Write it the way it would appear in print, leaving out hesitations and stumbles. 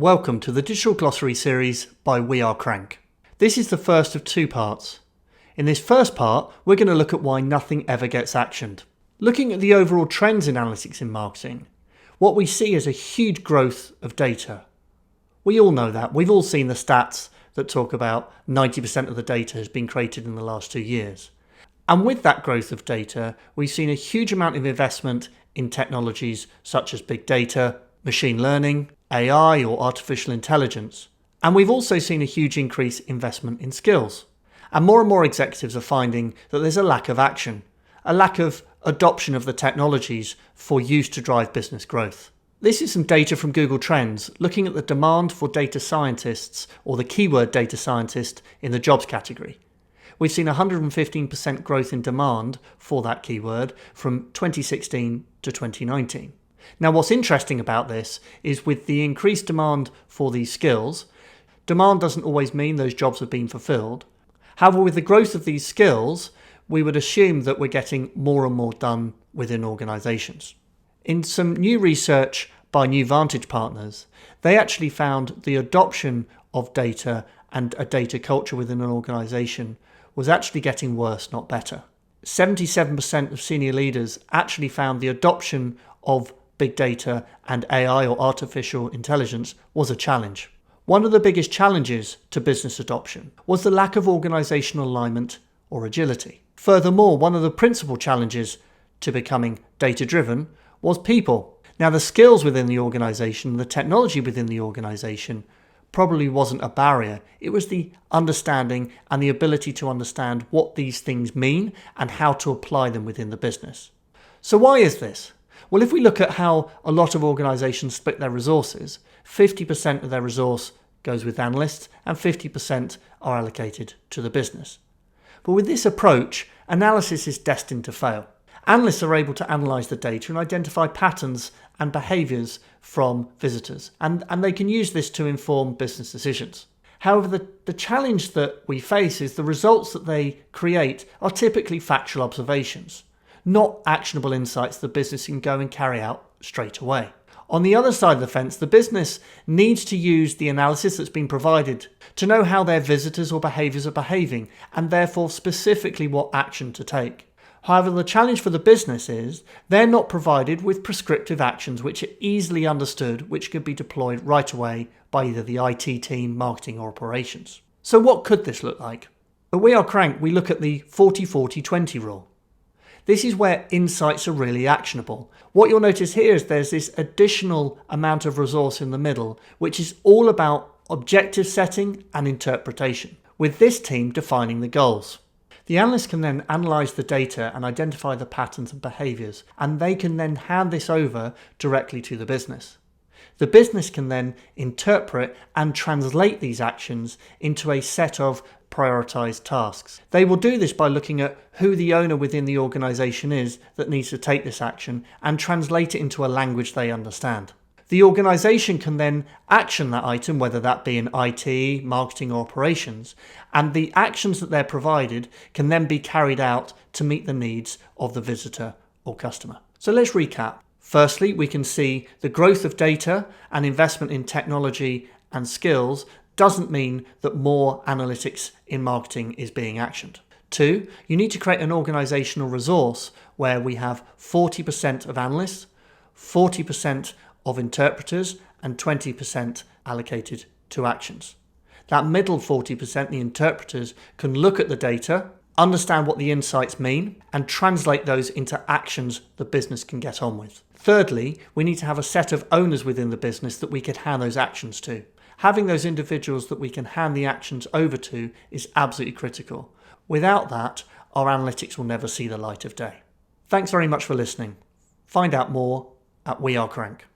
Welcome to the Digital Glossary series by We Are Crank. This is the first of two parts. In this first part, we're going to look at why nothing ever gets actioned. Looking at the overall trends in analytics in marketing, what we see is a huge growth of data. We all know that. We've all seen the stats that talk about 90% of the data has been created in the last 2 years. And with that growth of data, we've seen a huge amount of investment in technologies such as big data, machine learning, AI or artificial intelligence. And we've also seen a huge increase in investment in skills. And more executives are finding that there's a lack of action, a lack of adoption of the technologies for use to drive business growth. This is some data from Google Trends looking at the demand for data scientists or the keyword data scientist in the jobs category. We've seen 115% growth in demand for that keyword from 2016 to 2019. Now, what's interesting about this is with the increased demand for these skills, demand doesn't always mean those jobs have been fulfilled. However, with the growth of these skills, we would assume that we're getting more and more done within organizations. In some new research by NewVantage Partners, they actually found the adoption of data and a data culture within an organization was actually getting worse, not better. 77% of senior leaders actually found the adoption of big data and AI or artificial intelligence was a challenge. One of the biggest challenges to business adoption was the lack of organizational alignment or agility. Furthermore, one of the principal challenges to becoming data-driven was people. Now, the skills within the organization, the technology within the organization probably wasn't a barrier. It was the understanding and the ability to understand what these things mean and how to apply them within the business. So why is this? Well, if we look at how a lot of organizations split their resources, 50% of their resource goes with analysts and 50% are allocated to the business. But with this approach, analysis is destined to fail. Analysts are able to analyze the data and identify patterns and behaviors from visitors, and they can use this to inform business decisions. However, the challenge that we face is the results that they create are typically factual observations, not actionable insights the business can go and carry out straight away. On the other side of the fence, the business needs to use the analysis that's been provided to know how their visitors or behaviours are behaving and therefore specifically what action to take. However, the challenge for the business is they're not provided with prescriptive actions which are easily understood, which could be deployed right away by either the IT team, marketing or operations. So what could this look like? At We Are Crank, we look at the 40-40-20 rule. This is where insights are really actionable. What you'll notice here is there's this additional amount of resource in the middle, which is all about objective setting and interpretation, with this team defining the goals. The analyst can then analyze the data and identify the patterns and behaviors, and they can then hand this over directly to the business. The business can then interpret and translate these actions into a set of prioritized tasks. They will do this by looking at who the owner within the organization is that needs to take this action and translate it into a language they understand. The organization can then action that item, whether that be in IT, marketing or operations, and the actions that they're provided can then be carried out to meet the needs of the visitor or customer. So let's recap. Firstly, we can see the growth of data and investment in technology and skills doesn't mean that more analytics in marketing is being actioned. 2, you need to create an organizational resource where we have 40% of analysts, 40% of interpreters, and 20% allocated to actions. That middle 40%, the interpreters, can look at the data, understand what the insights mean, and translate those into actions the business can get on with. Thirdly, we need to have a set of owners within the business that we can hand those actions to. Having those individuals that we can hand the actions over to is absolutely critical. Without that, our analytics will never see the light of day. Thanks very much for listening. Find out more at We Are Crank.